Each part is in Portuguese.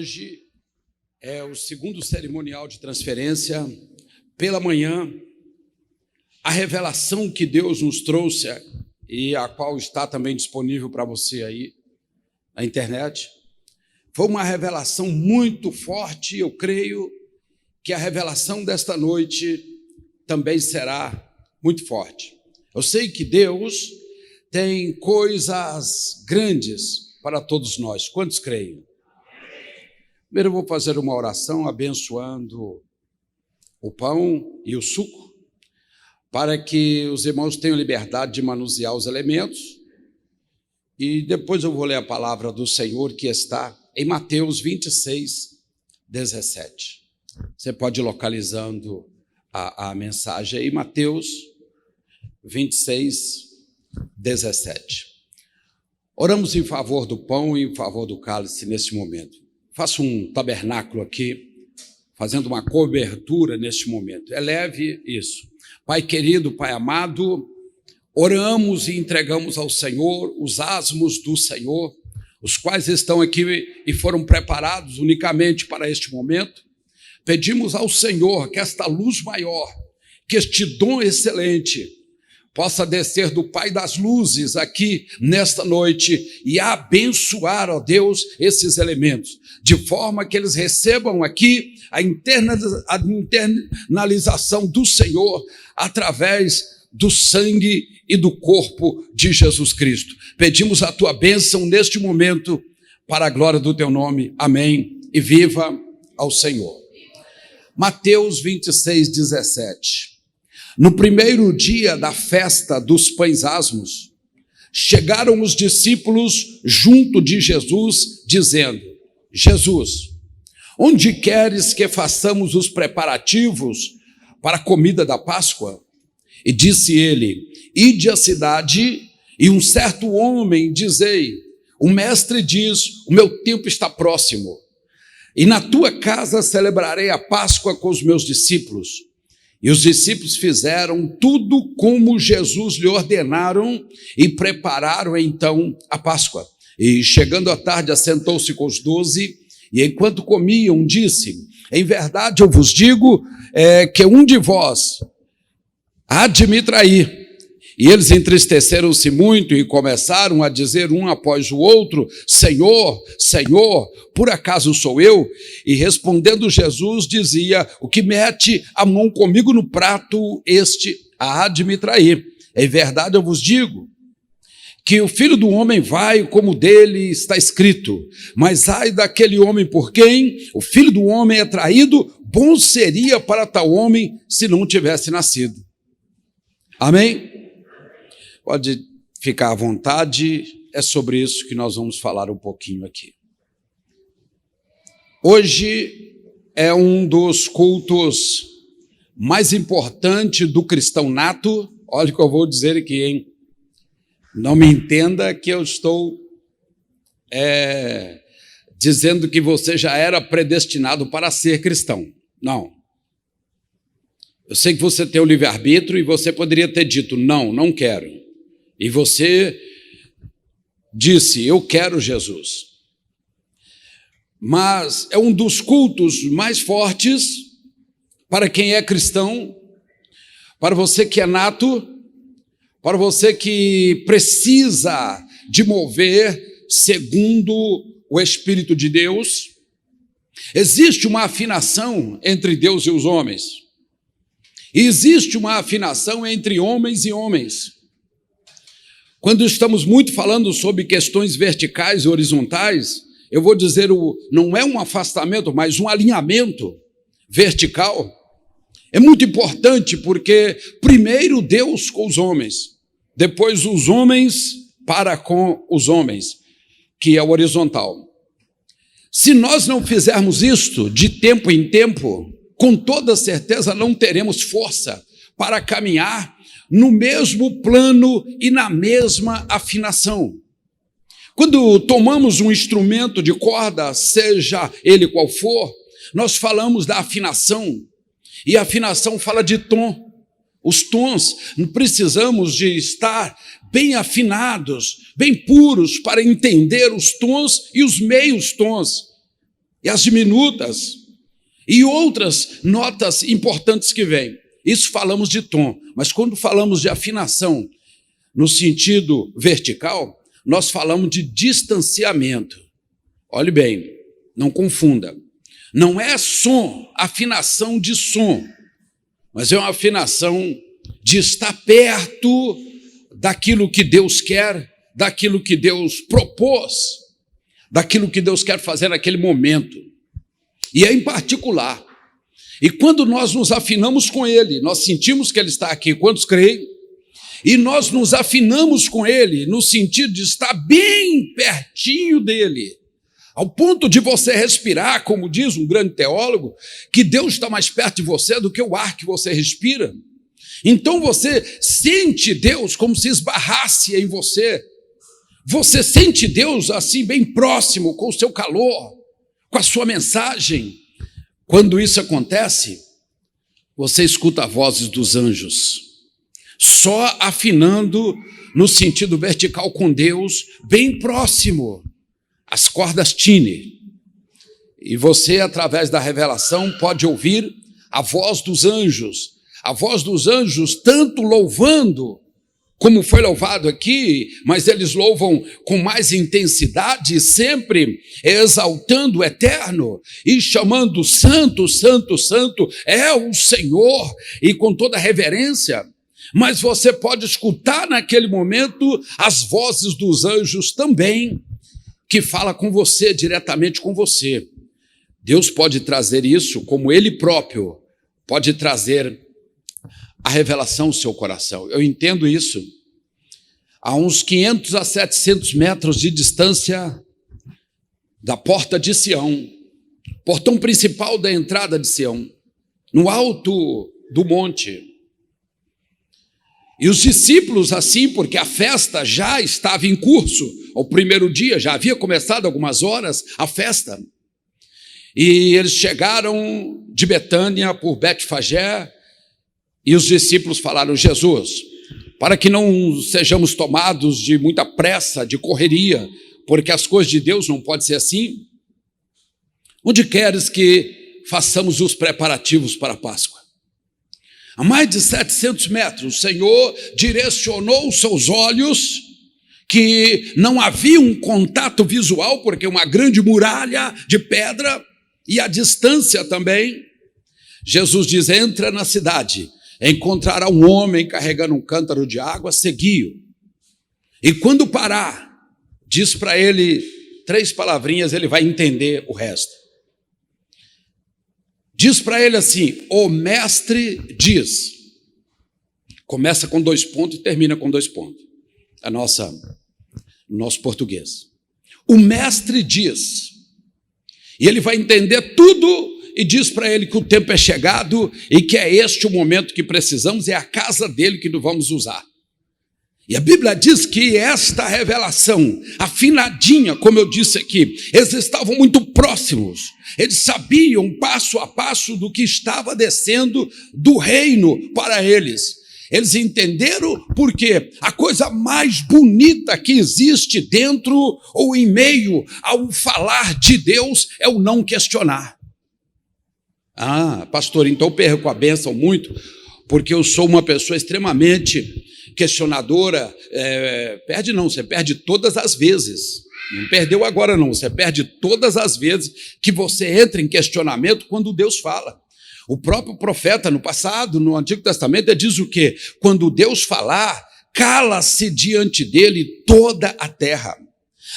Hoje é o segundo cerimonial de transferência. Pela manhã, a revelação que Deus nos trouxe e a qual está também disponível para você aí na internet, foi uma revelação muito forte. Eu creio que a revelação desta noite também será muito forte. Eu sei que Deus tem coisas grandes para todos nós. Quantos creem? Primeiro eu vou fazer uma oração abençoando o pão e o suco, para que os irmãos tenham liberdade de manusear os elementos. E depois eu vou ler a palavra do Senhor que está em Mateus 26, 17. Você pode ir localizando a mensagem aí, Mateus 26, 17. Oramos em favor do pão e em favor do cálice neste momento. Faço um tabernáculo aqui, fazendo uma cobertura neste momento. Eleve isso. Pai querido, Pai amado, oramos e entregamos ao Senhor os asmos do Senhor, os quais estão aqui e foram preparados unicamente para este momento. Pedimos ao Senhor que esta luz maior, que este dom excelente, possa descer do Pai das luzes aqui nesta noite e abençoar, ó Deus, esses elementos, de forma que eles recebam aqui a internalização do Senhor através do sangue e do corpo de Jesus Cristo. Pedimos a tua bênção neste momento para a glória do teu nome. Amém. E viva ao Senhor. Mateus 26, 17. No primeiro dia da festa dos pães asmos, chegaram os discípulos junto de Jesus, dizendo: Jesus, onde queres que façamos os preparativos para a comida da Páscoa? E disse ele: ide à cidade, e um certo homem dizei: o mestre diz, o meu tempo está próximo, e na tua casa celebrarei a Páscoa com os meus discípulos. E os discípulos fizeram tudo como Jesus lhe ordenaram e prepararam então a Páscoa. E chegando à tarde, assentou-se com os 12, e enquanto comiam, disse: em verdade eu vos digo que um de vós há de me trair. E eles entristeceram-se muito e começaram a dizer um após o outro: Senhor, Senhor, por acaso sou eu? E respondendo Jesus dizia: o que mete a mão comigo no prato, este há de me trair. Em verdade eu vos digo que o Filho do Homem vai como dele está escrito, mas ai daquele homem por quem o Filho do Homem é traído, bom seria para tal homem se não tivesse nascido. Amém? Pode ficar à vontade, é sobre isso que nós vamos falar um pouquinho aqui. Hoje é um dos cultos mais importantes do cristão nato. Olha o que eu vou dizer aqui, hein? Não me entenda que eu estou dizendo que você já era predestinado para ser cristão. Não. Eu sei que você tem o livre-arbítrio e você poderia ter dito: não, não quero. E você disse: eu quero Jesus. Mas é um dos cultos mais fortes para quem é cristão, para você que é nato, para você que precisa de mover segundo o Espírito de Deus. Existe uma afinação entre Deus e os homens. E existe uma afinação entre homens e homens. Quando estamos muito falando sobre questões verticais e horizontais, eu vou dizer, não é um afastamento, mas um alinhamento vertical. É muito importante porque primeiro Deus com os homens, depois os homens para com os homens, que é o horizontal. Se nós não fizermos isto de tempo em tempo, com toda certeza não teremos força para caminhar no mesmo plano e na mesma afinação. Quando tomamos um instrumento de corda, seja ele qual for, nós falamos da afinação, e a afinação fala de tom. Os tons, precisamos de estar bem afinados, bem puros, para entender os tons e os meios tons. e as diminutas, e outras notas importantes que vêm. Isso falamos de tom, mas quando falamos de afinação no sentido vertical, nós falamos de distanciamento. Olhe bem, não confunda. Não é som, afinação de som, mas é uma afinação de estar perto daquilo que Deus quer, daquilo que Deus propôs, daquilo que Deus quer fazer naquele momento. E é em particular. E quando nós nos afinamos com Ele, nós sentimos que Ele está aqui. Quantos creem? E nós nos afinamos com Ele no sentido de estar bem pertinho dEle, ao ponto de você respirar, como diz um grande teólogo, que Deus está mais perto de você do que o ar que você respira. Então você sente Deus como se esbarrasse em você. Você sente Deus assim bem próximo, com o seu calor, com a sua mensagem. Quando isso acontece, você escuta as vozes dos anjos, só afinando no sentido vertical com Deus, bem próximo. As cordas tinem. E você, através da revelação, pode ouvir a voz dos anjos. A voz dos anjos, tanto louvando, como foi louvado aqui, mas eles louvam com mais intensidade, sempre exaltando o eterno e chamando santo, santo, santo, é o Senhor, e com toda reverência. Mas você pode escutar naquele momento as vozes dos anjos também, que fala com você, diretamente com você. Deus pode trazer isso, como Ele próprio pode trazer a revelação ao seu coração. Eu entendo isso. A uns 500 a 700 metros de distância da porta de Sião, portão principal da entrada de Sião, no alto do monte. E os discípulos assim, porque a festa já estava em curso, ao primeiro dia, já havia começado algumas horas a festa. E eles chegaram de Betânia por Betfagé, e os discípulos falaram: Jesus, para que não sejamos tomados de muita pressa, de correria, porque as coisas de Deus não podem ser assim, onde queres que façamos os preparativos para a Páscoa? A mais de 700 metros, o Senhor direcionou os seus olhos, que não havia um contato visual, porque uma grande muralha de pedra, e a distância também. Jesus diz: entra na cidade, encontrará um homem carregando um cântaro de água, segui-o. E quando parar, diz para ele 3 palavrinhas, ele vai entender o resto. Diz para ele assim: o mestre diz. Começa com 2 pontos e termina com 2 pontos. Nosso português. O mestre diz. E ele vai entender tudo e diz para ele que o tempo é chegado e que é este o momento que precisamos, é a casa dele que nós vamos usar. E a Bíblia diz que esta revelação, afinadinha, como eu disse aqui, eles estavam muito próximos, eles sabiam passo a passo do que estava descendo do reino para eles. Eles entenderam porque a coisa mais bonita que existe dentro ou em meio ao falar de Deus é o não questionar. Ah, pastor, então eu perco a bênção muito, porque eu sou uma pessoa extremamente questionadora. Perde não, você perde todas as vezes. Não perdeu agora não, você perde todas as vezes que você entra em questionamento quando Deus fala. O próprio profeta no passado, no Antigo Testamento, ele diz o quê? Quando Deus falar, cala-se diante dele toda a terra.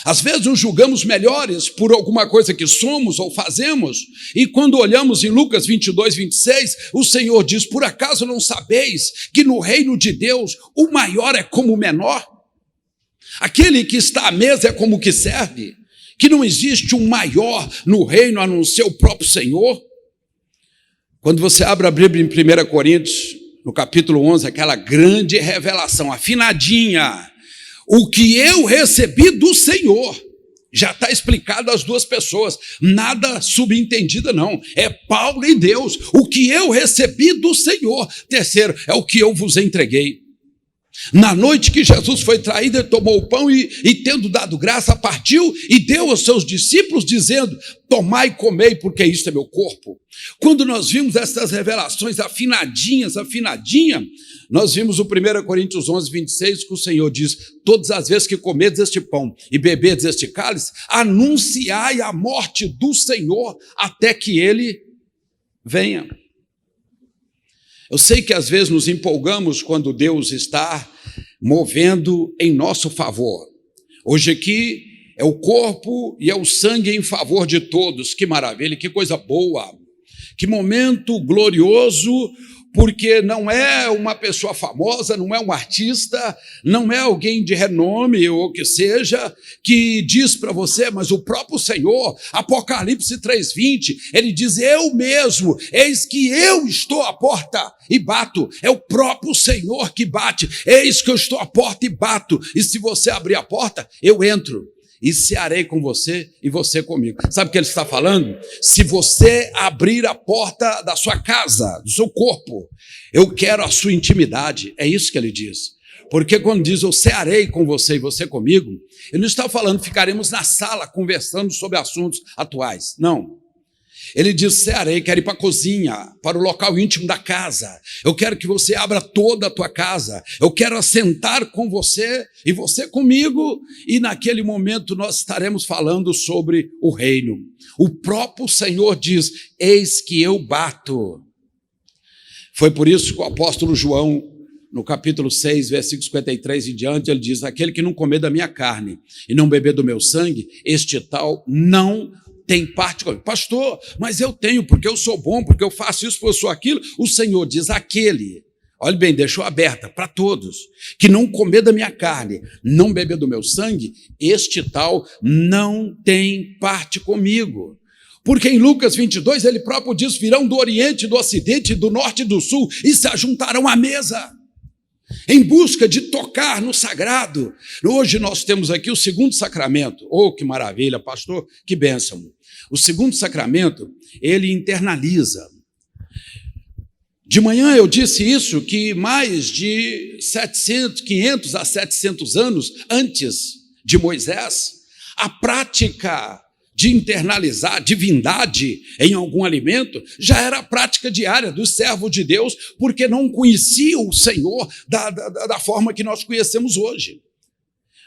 Às vezes nos julgamos melhores por alguma coisa que somos ou fazemos, e quando olhamos em Lucas 22, 26, o Senhor diz: por acaso não sabeis que no reino de Deus o maior é como o menor? Aquele que está à mesa é como o que serve, que não existe um maior no reino a não ser o próprio Senhor. Quando você abre a Bíblia em 1 Coríntios, no capítulo 11, aquela grande revelação, afinadinha, o que eu recebi do Senhor, já está explicado às 2 pessoas, nada subentendida não, é Paulo e Deus, o que eu recebi do Senhor. Terceiro, é o que eu vos entreguei. Na noite que Jesus foi traído, ele tomou o pão e tendo dado graça, partiu e deu aos seus discípulos, dizendo: tomai e comei, porque isto é meu corpo. Quando nós vimos essas revelações afinadinhas, nós vimos o 1 Coríntios 11, 26, que o Senhor diz: todas as vezes que comedes este pão e bebedes este cálice, anunciai a morte do Senhor até que ele venha. Eu sei que às vezes nos empolgamos quando Deus está movendo em nosso favor. Hoje aqui é o corpo e é o sangue em favor de todos. Que maravilha, que coisa boa, que momento glorioso, porque não é uma pessoa famosa, não é um artista, não é alguém de renome ou que seja, que diz para você, mas o próprio Senhor, Apocalipse 3:20, ele diz: eu mesmo, eis que eu estou à porta e bato. É o próprio Senhor que bate. Eis que eu estou à porta e bato, e se você abrir a porta, eu entro e cearei com você e você comigo. Sabe o que ele está falando? Se você abrir a porta da sua casa, do seu corpo, eu quero a sua intimidade. É isso que ele diz. Porque quando diz eu cearei com você e você comigo, ele não está falando ficaremos na sala conversando sobre assuntos atuais. Não. Ele diz: cearei, quero ir para a cozinha, para o local íntimo da casa. Eu quero que você abra toda a tua casa. Eu quero assentar com você e você comigo. E naquele momento nós estaremos falando sobre o reino. O próprio Senhor diz: eis que eu bato. Foi por isso que o apóstolo João, no capítulo 6, versículo 53 em diante, ele diz: aquele que não comer da minha carne e não beber do meu sangue, este tal não tem parte comigo. Pastor, mas eu tenho, porque eu sou bom, porque eu faço isso, porque eu sou aquilo. O Senhor diz: aquele, olha bem, deixou aberta para todos, que não comer da minha carne, não beber do meu sangue, este tal não tem parte comigo. Porque em Lucas 22, ele próprio diz: virão do Oriente, do Ocidente, do Norte e do Sul, e se ajuntarão à mesa, em busca de tocar no sagrado. Hoje nós temos aqui o segundo sacramento. Oh, que maravilha, pastor, que bênção. O segundo sacramento, ele internaliza. De manhã eu disse isso, que mais de 500 a 700 anos antes de Moisés, a prática de internalizar divindade em algum alimento já era a prática diária dos servos de Deus, porque não conheciam o Senhor da forma que nós conhecemos hoje.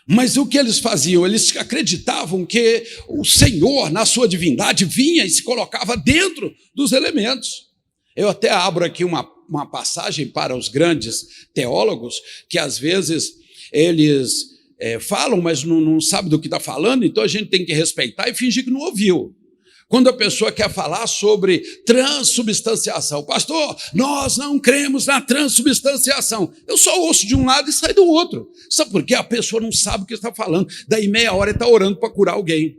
Mas o que eles faziam? Eles acreditavam que o Senhor, na sua divindade, vinha e se colocava dentro dos elementos. Eu até abro aqui uma passagem para os grandes teólogos, que às vezes eles falam, mas não sabe do que está falando, então a gente tem que respeitar e fingir que não ouviu. Quando a pessoa quer falar sobre transubstanciação: pastor, nós não cremos na transubstanciação. Eu só ouço de um lado e saio do outro. Sabe por quê? A pessoa não sabe o que está falando. Daí meia hora ele está orando para curar alguém.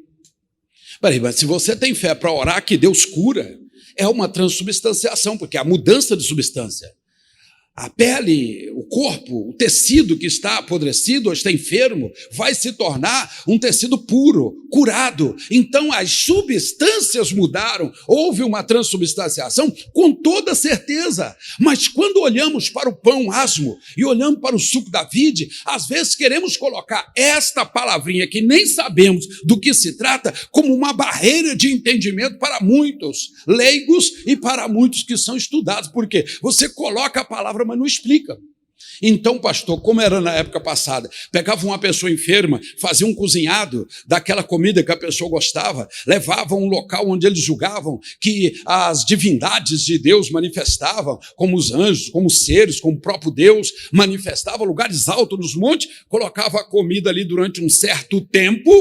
Peraí, mas se você tem fé para orar que Deus cura, é uma transubstanciação, porque é a mudança de substância. A pele, o corpo, o tecido que está apodrecido ou está enfermo, vai se tornar um tecido puro, curado. Então as substâncias mudaram, houve uma transubstanciação com toda certeza. Mas quando olhamos para o pão asmo e olhamos para o suco da vide, às vezes queremos colocar esta palavrinha que nem sabemos do que se trata como uma barreira de entendimento para muitos leigos e para muitos que são estudados. Por quê? Você coloca a palavra, mas não explica. Então, pastor, como era na época passada, pegava uma pessoa enferma, fazia um cozinhado daquela comida que a pessoa gostava, levava a um local onde eles julgavam que as divindades de Deus manifestavam, como os anjos, como os seres, como o próprio Deus manifestava, lugares altos nos montes, colocava a comida ali durante um certo tempo,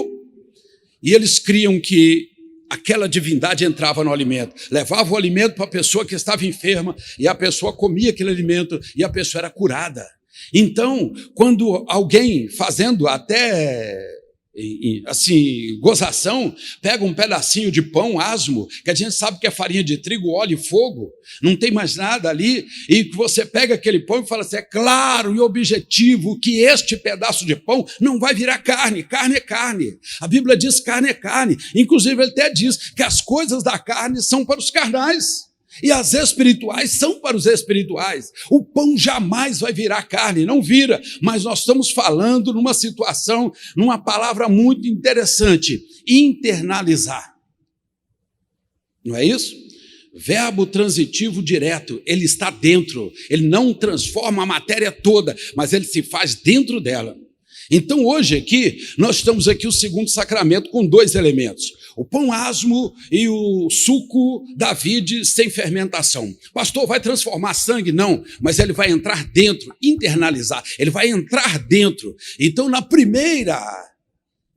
e eles criam que aquela divindade entrava no alimento, levava o alimento para a pessoa que estava enferma, e a pessoa comia aquele alimento, e a pessoa era curada. Então, quando alguém, fazendo até assim, gozação, pega um pedacinho de pão asmo, que a gente sabe que é farinha de trigo, óleo e fogo, não tem mais nada ali, e você pega aquele pão e fala assim: é claro e objetivo que este pedaço de pão não vai virar carne, carne é carne. A Bíblia diz: carne é carne. Inclusive ele até diz que as coisas da carne são para os carnais. E as espirituais são para os espirituais. O pão jamais vai virar carne, não vira. Mas nós estamos falando numa situação, numa palavra muito interessante: internalizar. Não é isso? Verbo transitivo direto, ele está dentro. Ele não transforma a matéria toda, mas ele se faz dentro dela. Então hoje aqui, nós estamos aqui o segundo sacramento com 2 elementos: o pão asmo e o suco da vide sem fermentação. Pastor, vai transformar sangue? Não, mas ele vai entrar dentro, internalizar, ele vai entrar dentro. Então na primeira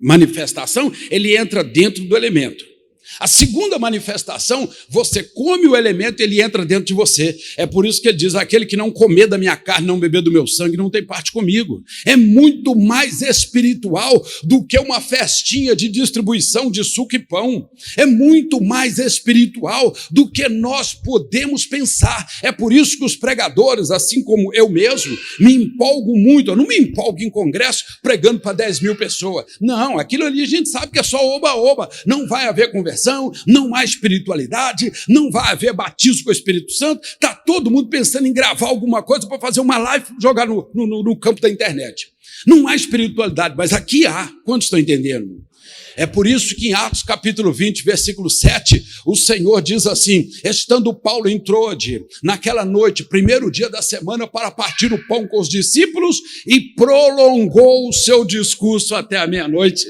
manifestação, ele entra dentro do elemento. A segunda manifestação, você come o elemento e ele entra dentro de você. É por isso que ele diz: aquele que não comer da minha carne, não beber do meu sangue, não tem parte comigo. É muito mais espiritual do que uma festinha de distribuição de suco e pão. É muito mais espiritual do que nós podemos pensar. É por isso que os pregadores, assim como eu mesmo, me empolgo muito. Eu não me empolgo em congresso pregando para 10 mil pessoas. Não, aquilo ali a gente sabe que é só oba-oba. Não vai haver conversa, não há espiritualidade, não vai haver batismo com o Espírito Santo. Está todo mundo pensando em gravar alguma coisa para fazer uma live e jogar no campo da internet. Não há espiritualidade, mas aqui há. Quantos estão entendendo? É por isso que em Atos capítulo 20, versículo 7, o Senhor diz assim: estando Paulo em Trode, naquela noite, primeiro dia da semana, para partir o pão com os discípulos, e prolongou o seu discurso até a meia-noite.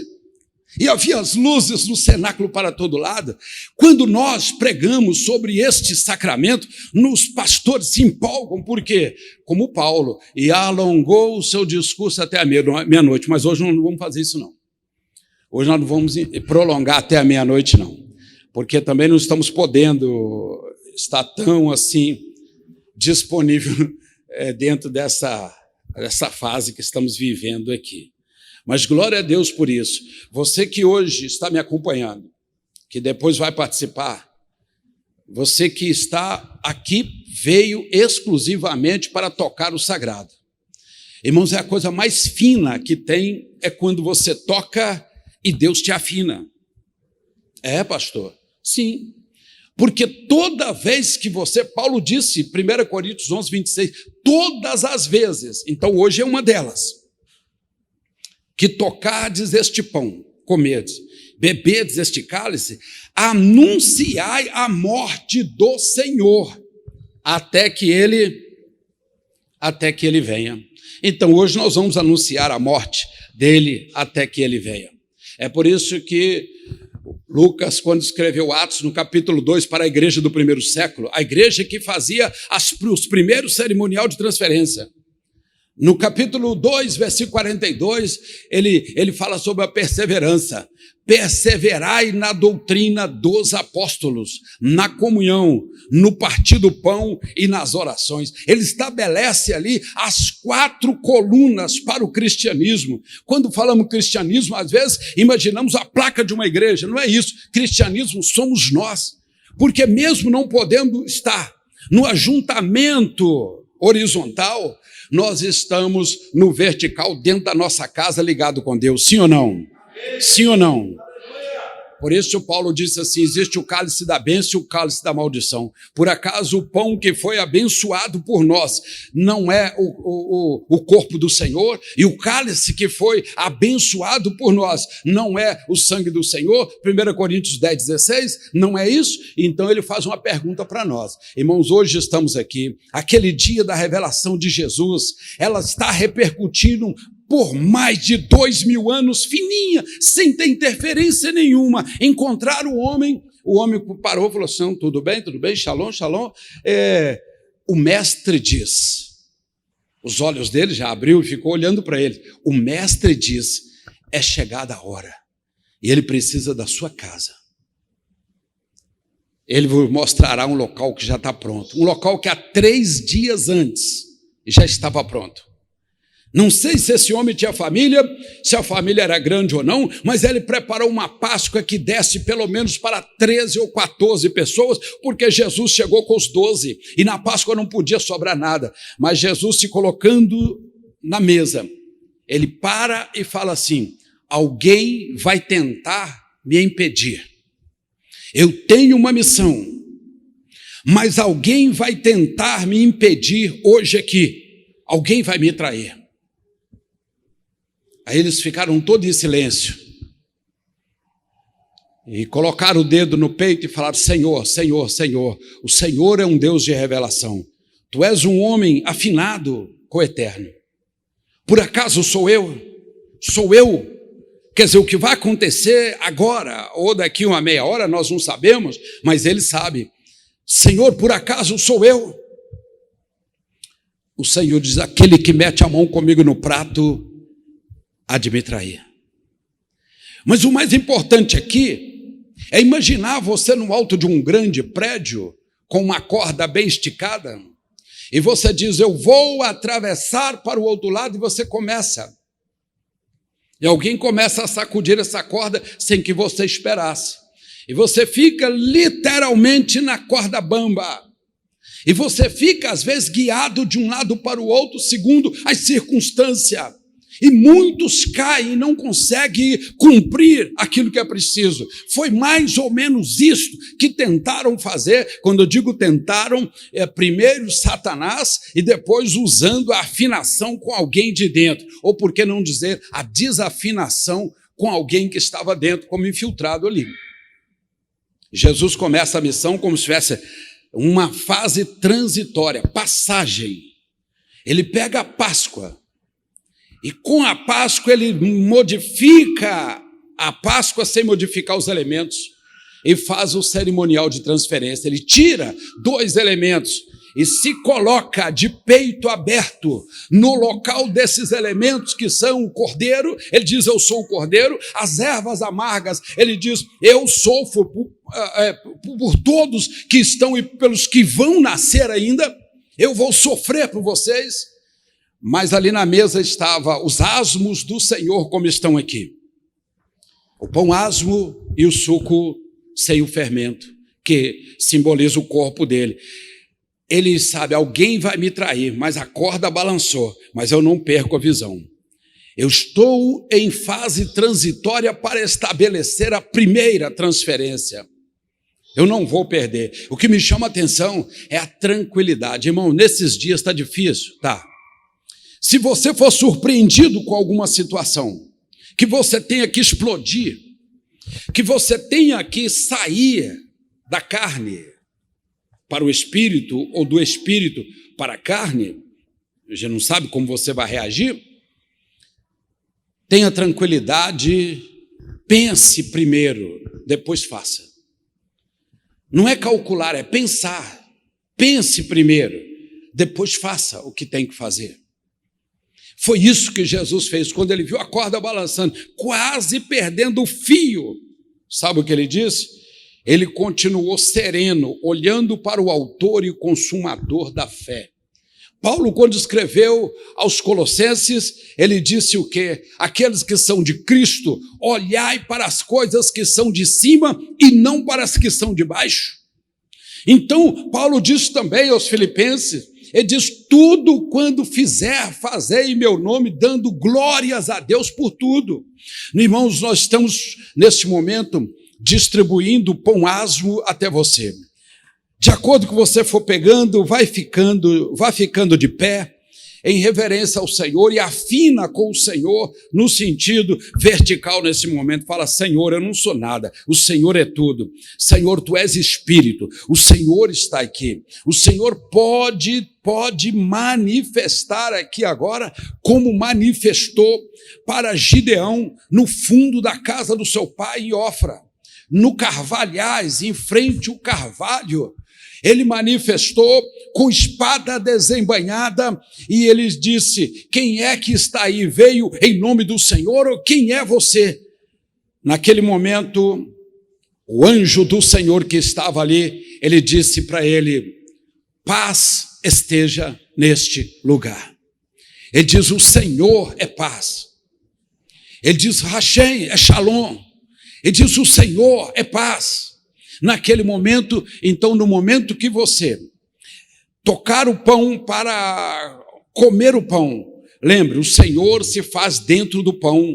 E havia as luzes no cenáculo para todo lado. Quando nós pregamos sobre este sacramento, os pastores se empolgam, porque, como Paulo, e alongou o seu discurso até a meia-noite. Mas hoje não vamos fazer isso, não. Hoje nós não vamos prolongar até a meia-noite, não. Porque também não estamos podendo estar tão assim disponível dentro dessa fase que estamos vivendo aqui. Mas glória a Deus por isso. Você que hoje está me acompanhando, que depois vai participar, você que está aqui veio exclusivamente para tocar o sagrado. Irmãos, é a coisa mais fina que tem, é quando você toca e Deus te afina. É, pastor? Sim. Porque toda vez que você, Paulo disse, 1 Coríntios 11, 26, todas as vezes, então hoje é uma delas, que tocardes este pão, comerdes, bebedes este cálice, anunciai a morte do Senhor, até que ele venha. Então hoje nós vamos anunciar a morte dele até que ele venha. É por isso que Lucas, quando escreveu Atos, no capítulo 2, para a igreja do primeiro século, a igreja que fazia os primeiros cerimonial de transferência, no capítulo 2, versículo 42, ele fala sobre a perseverança. Perseverai na doutrina dos apóstolos, na comunhão, no partir do pão e nas orações. Ele estabelece ali as 4 colunas para o cristianismo. Quando falamos cristianismo, às vezes imaginamos a placa de uma igreja. Não é isso. Cristianismo somos nós. Porque mesmo não podendo estar no ajuntamento horizontal, nós estamos no vertical, dentro da nossa casa, ligado com Deus. Sim ou não? Sim ou não? Por isso o Paulo disse assim: existe o cálice da bênção e o cálice da maldição. Por acaso o pão que foi abençoado por nós não é o corpo do Senhor? E o cálice que foi abençoado por nós não é o sangue do Senhor? 1 Coríntios 10, 16, não é isso? Então ele faz uma pergunta para nós. Irmãos, hoje estamos aqui, aquele dia da revelação de Jesus, ela está repercutindo por mais de 2000 anos, fininha, sem ter interferência nenhuma. Encontraram o homem parou e falou assim: tudo bem, shalom, shalom. O mestre diz, os olhos dele já abriu e ficou olhando para ele. O mestre diz: é chegada a hora, e ele precisa da sua casa. Ele vos mostrará um local que já está pronto, um local que há 3 dias antes já estava pronto. Não sei se esse homem tinha família, se a família era grande ou não, mas ele preparou uma Páscoa que desse pelo menos para 13 ou 14 pessoas, porque Jesus chegou com os 12, e na Páscoa não podia sobrar nada. Mas Jesus, se colocando na mesa, ele para e fala assim: alguém vai tentar me impedir. Eu tenho uma missão. mas alguém vai tentar me impedir hoje aqui. Alguém vai me trair. Aí eles ficaram todos em silêncio. E colocaram o dedo no peito e falaram: Senhor, Senhor, Senhor, o Senhor é um Deus de revelação. Tu és um homem afinado com o Eterno. Por acaso sou eu? Sou eu? Quer dizer, o que vai acontecer agora ou daqui uma meia hora, nós não sabemos, mas ele sabe. Senhor, por acaso sou eu? O Senhor diz: aquele que mete a mão comigo no prato há de me trair. Mas o mais importante aqui é imaginar você no alto de um grande prédio, com uma corda bem esticada, e você diz: eu vou atravessar para o outro lado, e você começa. E alguém começa a sacudir essa corda sem que você esperasse. E você fica literalmente na corda bamba. E você fica, às vezes, guiado de um lado para o outro, segundo as circunstâncias. E muitos caem e não conseguem cumprir aquilo que é preciso. Foi mais ou menos isso que tentaram fazer. Quando eu digo tentaram, primeiro Satanás e depois usando a afinação com alguém de dentro. Ou por que não dizer a desafinação com alguém que estava dentro, como infiltrado ali. Jesus começa a missão como se tivesse uma fase transitória, passagem. Ele pega a Páscoa. E com a Páscoa ele modifica a Páscoa sem modificar os elementos e faz o cerimonial de transferência. Ele tira 2 elementos e se coloca de peito aberto no local desses elementos que são o cordeiro. Ele diz: eu sou o cordeiro. As ervas amargas, ele diz: eu sofro por todos que estão e pelos que vão nascer ainda. Eu vou sofrer por vocês. Mas ali na mesa estavam os asmos do Senhor, como estão aqui. O pão asmo e o suco sem o fermento, que simboliza o corpo dele. Ele sabe: alguém vai me trair, mas a corda balançou, mas eu não perco a visão. Eu estou em fase transitória para estabelecer a primeira transferência. Eu não vou perder. O que me chama a atenção é a tranquilidade. Irmão, nesses dias está difícil, tá? Se você for surpreendido com alguma situação, que você tenha que explodir, que você tenha que sair da carne para o espírito, ou do espírito para a carne, já não sabe como você vai reagir, tenha tranquilidade, pense primeiro, depois faça. Não é calcular, é pensar. Pense primeiro, depois faça o que tem que fazer. Foi isso que Jesus fez quando ele viu a corda balançando, quase perdendo o fio. Sabe o que ele disse? Ele continuou sereno, olhando para o autor e o consumador da fé. Paulo, quando escreveu aos Colossenses, ele disse o quê? Aqueles que são de Cristo, olhai para as coisas que são de cima e não para as que são de baixo. Então, Paulo disse também aos Filipenses, ele diz: tudo quando fizer, fazei em meu nome, dando glórias a Deus por tudo. Irmãos, nós estamos, neste momento, distribuindo pão asmo até você. De acordo com o que você for pegando, vai ficando de pé, em reverência ao Senhor, e afina com o Senhor no sentido vertical nesse momento. Fala: Senhor, eu não sou nada, o Senhor é tudo. Senhor, tu és Espírito, o Senhor está aqui. O Senhor pode manifestar aqui agora, como manifestou para Gideão no fundo da casa do seu pai em Ofra, no carvalhais, em frente ao carvalho. Ele manifestou com espada desembainhada e ele disse: quem é que está aí? Veio em nome do Senhor, ou quem é você? Naquele momento, o anjo do Senhor que estava ali, ele disse para ele: paz esteja neste lugar. Ele diz: o Senhor é paz. Ele diz: Hashem é Shalom. Ele diz: o Senhor é paz. Naquele momento, então, no momento que você tocar o pão para comer o pão, lembre, o Senhor se faz dentro do pão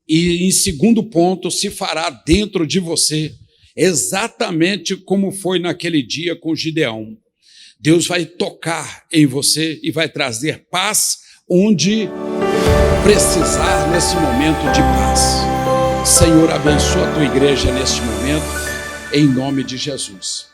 e, em segundo ponto, se fará dentro de você exatamente como foi naquele dia com Gideão. Deus vai tocar em você e vai trazer paz onde precisar nesse momento de paz. Senhor, abençoa a tua igreja neste momento, em nome de Jesus.